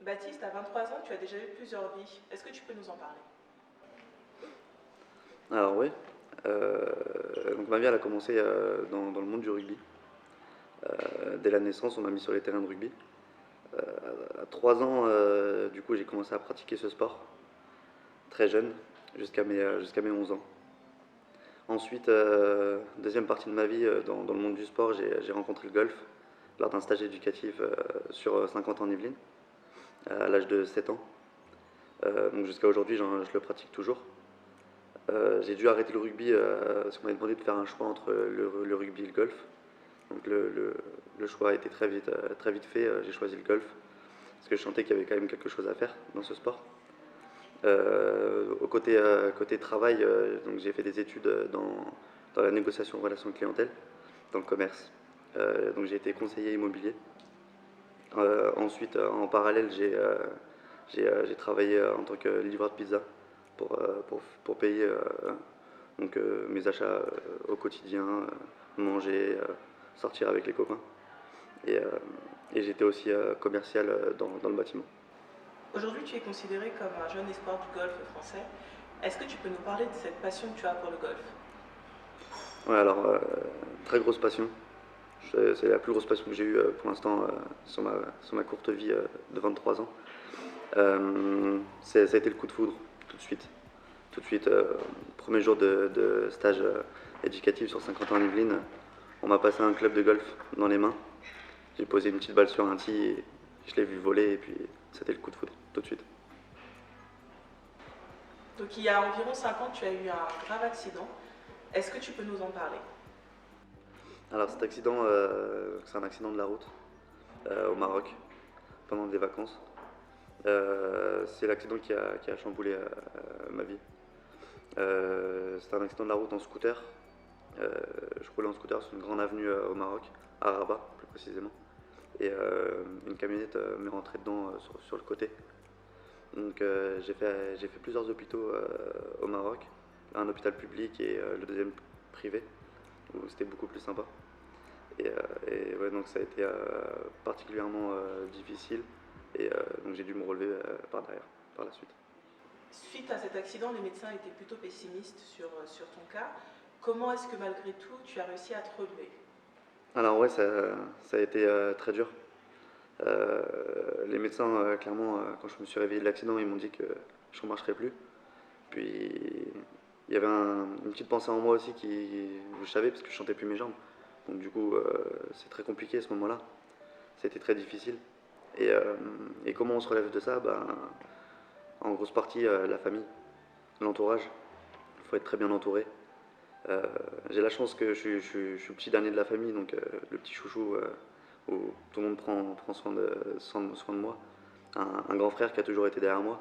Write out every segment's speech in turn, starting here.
Baptiste, à 23 ans, tu as déjà eu plusieurs vies. Est-ce que tu peux nous en parler? Alors oui, donc ma vie elle a commencé dans le monde du rugby. Dès la naissance, on m'a mis sur les terrains de rugby. Euh, à 3 ans, du coup, j'ai commencé à pratiquer ce sport, très jeune, jusqu'à mes 11 ans. Ensuite, deuxième partie de ma vie dans le monde du sport, j'ai rencontré le golf lors d'un stage éducatif sur 50 ans en Yvelines, à l'âge de 7 ans. Donc jusqu'à aujourd'hui, je le pratique toujours. J'ai dû arrêter le rugby parce qu'on m'avait demandé de faire un choix entre le rugby et le golf. Donc le choix a été très vite fait. J'ai choisi le golf parce que je sentais qu'il y avait quand même quelque chose à faire dans ce sport. Côté travail, donc j'ai fait des études dans la négociation de relations clientèle, dans le commerce. Donc j'ai été conseiller immobilier. Ensuite, en parallèle, j'ai travaillé en tant que livreur de pizza pour payer mes achats au quotidien, manger, sortir avec les copains. Et, euh, et j'étais aussi commercial dans le bâtiment. Aujourd'hui, tu es considéré comme un jeune espoir du golf français. Est-ce que tu peux nous parler de cette passion que tu as pour le golf? Ouais, alors, très grosse passion. C'est la plus grosse passion que j'ai eue pour l'instant sur ma courte vie de 23 ans. Ça a été le coup de foudre, tout de suite. Tout de suite, premier jour de stage éducatif sur 50 ans en Yvelines, on m'a passé un club de golf dans les mains. J'ai posé une petite balle sur un tee et je l'ai vu voler et puis c'était le coup de foudre, tout de suite. Donc, il y a environ 5 ans, tu as eu un grave accident. Est-ce que tu peux nous en parler? Alors cet accident, c'est un accident de la route au Maroc pendant des vacances. C'est l'accident qui a chamboulé ma vie. C'était un accident de la route en scooter. Je roulais en scooter sur une grande avenue au Maroc, à Rabat plus précisément. Et une camionnette m'est rentrée dedans sur le côté. Donc j'ai fait plusieurs hôpitaux au Maroc, un hôpital public et le deuxième privé, où c'était beaucoup plus sympa. Et, ouais, donc ça a été particulièrement difficile et donc j'ai dû me relever par derrière, par la suite. Suite à cet accident, les médecins étaient plutôt pessimistes sur ton cas. Comment est-ce que malgré tout, tu as réussi à te relever? Alors ouais, ça a été très dur. Les médecins, clairement, quand je me suis réveillé de l'accident, ils m'ont dit que je ne marcherais plus. Puis il y avait une petite pensée en moi aussi je savais parce que je chantais plus mes jambes. Donc du coup, c'est très compliqué à ce moment-là. C'était très difficile. Et comment on se relève de ça? En grosse partie, la famille, l'entourage. Il faut être très bien entouré. Euh, j'ai la chance que je suis le petit dernier de la famille, donc le petit chouchou où tout le monde prend soin de moi. Un grand frère qui a toujours été derrière moi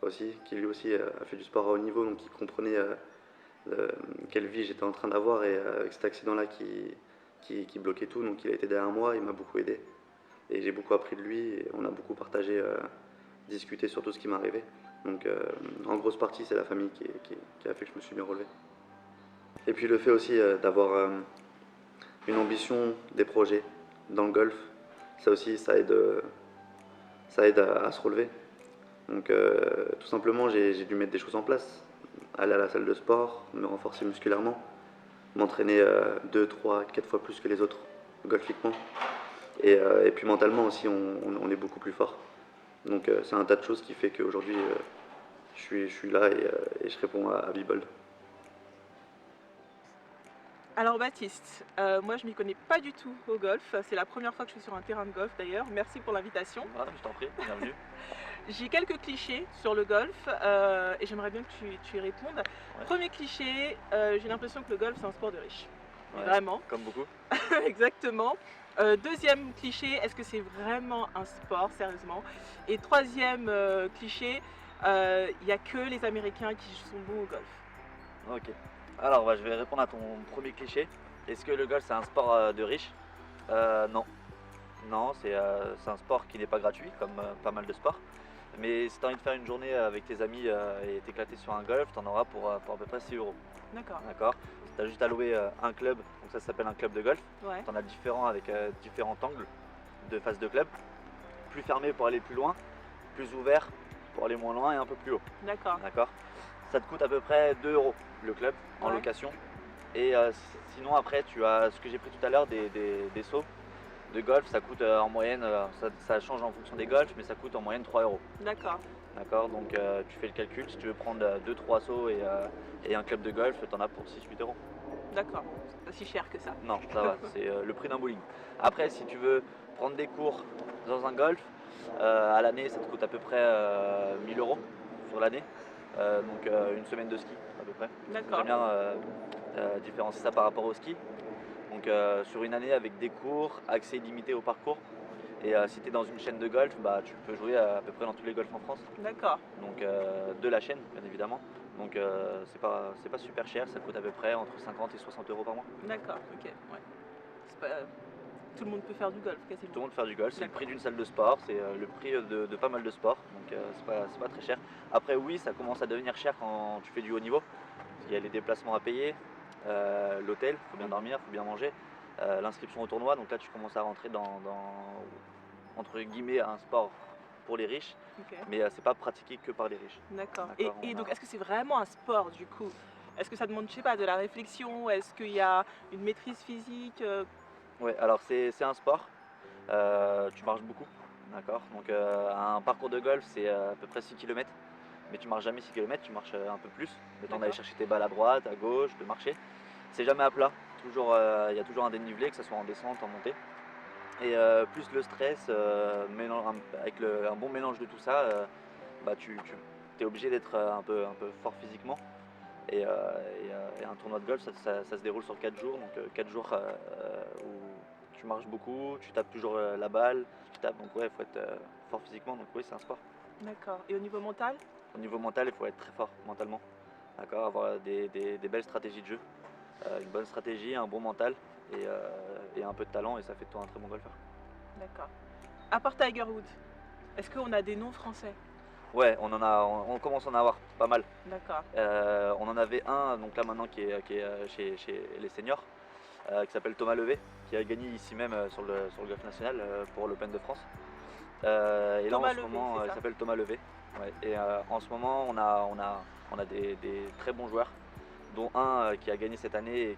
aussi, qui lui aussi a fait du sport à haut niveau, donc il comprenait euh, quelle vie j'étais en train d'avoir et avec cet accident-là qui bloquait tout, donc il a été derrière moi, il m'a beaucoup aidé et j'ai beaucoup appris de lui et on a beaucoup partagé, discuté sur tout ce qui m'arrivait. Donc en grosse partie c'est la famille qui a fait que je me suis bien relevé. Et puis le fait aussi d'avoir une ambition, des projets dans le golf, ça aussi ça aide à se relever. Donc tout simplement j'ai dû mettre des choses en place. Aller à la salle de sport, me renforcer musculairement, m'entraîner 2, 3, 4 fois plus que les autres golfiquement. Et puis mentalement aussi on est beaucoup plus fort. Donc c'est un tas de choses qui fait qu'aujourd'hui je suis là et je réponds à Bibold. Alors Baptiste, moi je m'y connais pas du tout au golf. C'est la première fois que je suis sur un terrain de golf d'ailleurs. Merci pour l'invitation. Ah, je t'en prie, bienvenue. J'ai quelques clichés sur le golf et j'aimerais bien que tu y répondes. Ouais. Premier cliché, j'ai l'impression que le golf c'est un sport de riche. Ouais, Vraiment, comme beaucoup. exactement. Deuxième cliché, est-ce que c'est vraiment un sport, sérieusement? Et troisième cliché, il n'y a que les Américains qui sont bons au golf. Ok. Alors, je vais répondre à ton premier cliché. Est-ce que le golf c'est un sport de riche? Non. Non, c'est un sport qui n'est pas gratuit, comme pas mal de sports. Mais si tu as envie de faire une journée avec tes amis et t'éclater sur un golf, tu en auras pour à peu près 6 euros. D'accord. D'accord. Tu as juste à louer un club, donc ça s'appelle un club de golf. Ouais. Tu en as différents avec différents angles de face de club. Plus fermé pour aller plus loin. plus ouvert pour aller moins loin et un peu plus haut. D'accord. D'accord. Ça te coûte à peu près 2 € le club en Ouais. location. Et sinon après tu as ce que j'ai pris tout à l'heure des seaux de golf, ça coûte en moyenne, ça change en fonction des golfs, mais ça coûte en moyenne 3 €. D'accord. D'accord, donc tu fais le calcul, si tu veux prendre 2-3 seaux et un club de golf, tu en as pour 6-8 €. D'accord. C'est pas si cher que ça. Non, ça va, c'est le prix d'un bowling. Après, si tu veux prendre des cours dans un golf, à l'année, ça te coûte à peu près 1000 € sur l'année. Donc une semaine de ski à peu près. D'accord. J'aime bien différencier ça par rapport au ski. Donc sur une année avec des cours, accès illimité au parcours. Et si tu es dans une chaîne de golf, bah, tu peux jouer à peu près dans tous les golfs en France. D'accord. Donc de la chaîne, bien évidemment. Donc c'est pas super cher, ça coûte à peu près entre 50 et 60 € par mois. D'accord. Ok. Ouais. C'est pas... Tout le monde peut faire du golf Tout quasiment. le monde fait du golf, c'est le D'accord. prix d'une salle de sport, c'est le prix de pas mal de sports, donc c'est pas très cher. Après oui, ça commence à devenir cher quand tu fais du haut niveau, parce qu'il y a les déplacements à payer, l'hôtel, il faut bien dormir, il faut bien manger, l'inscription au tournoi, donc là tu commences à rentrer dans entre guillemets un sport pour les riches, Ok. mais c'est pas pratiqué que par les riches. D'accord. Et, D'accord, et on donc, a- est-ce que c'est vraiment un sport du coup? Est-ce que ça demande, je sais pas, de la réflexion? Est-ce qu'il y a une maîtrise physique? Ouais, alors c'est un sport, tu marches beaucoup, d'accord. Donc un parcours de golf c'est à peu près 6 km, mais tu marches jamais 6 km, tu marches un peu plus, le temps d'aller D'accord. chercher tes balles à droite, à gauche, de marcher. C'est jamais à plat, toujours il y a toujours un dénivelé, que ce soit en descente, en montée. Et plus le stress, avec un bon mélange de tout ça, bah, tu es obligé d'être un peu fort physiquement. Et un tournoi de golf, ça se déroule sur 4 jours, donc 4 jours où tu marches beaucoup, tu tapes toujours la balle, tu tapes, donc ouais, il faut être fort physiquement, donc oui, c'est un sport. D'accord. Et au niveau mental? Au niveau mental, il faut être très fort mentalement, d'accord, avoir des belles stratégies de jeu, une bonne stratégie, un bon mental et un peu de talent, et ça fait de toi un très bon golfeur. D'accord. À part Tiger Woods, est-ce qu'on a des noms français? Ouais, on commence à en avoir pas mal. D'accord. On en avait un, donc là maintenant qui est chez les seniors, qui s'appelle Thomas Levé, qui a gagné ici même sur le golf national pour l'Open de France. Et là Thomas en ce Levé, moment, c'est il ça? s'appelle Thomas Levé. Ouais. Et en ce moment, on a des très bons joueurs, dont un qui a gagné cette année et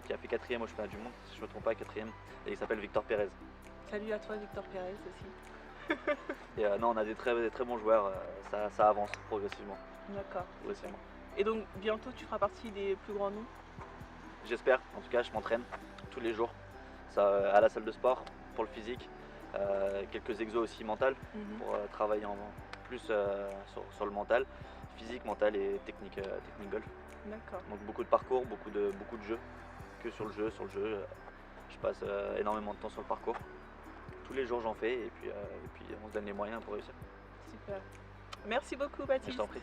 qui a fait 4e au championnat du monde, si je ne me trompe pas, 4e, et il s'appelle Victor Pérez. Salut à toi, Victor Pérez aussi. Et non, on a des très bons joueurs, ça avance progressivement. D'accord. progressivement. Et donc, bientôt, tu feras partie des plus grands noms? J'espère, en tout cas, je m'entraîne tous les jours à la salle de sport pour le physique, quelques exos aussi mental Mhm. pour travailler en plus sur le mental, physique, mental et technique golf. D'accord. Donc beaucoup de parcours, beaucoup de jeux, que sur le jeu. Je passe énormément de temps sur le parcours. Tous les jours j'en fais et puis on se donne les moyens pour réussir. Super. Merci beaucoup, Je Baptiste. t'en prie.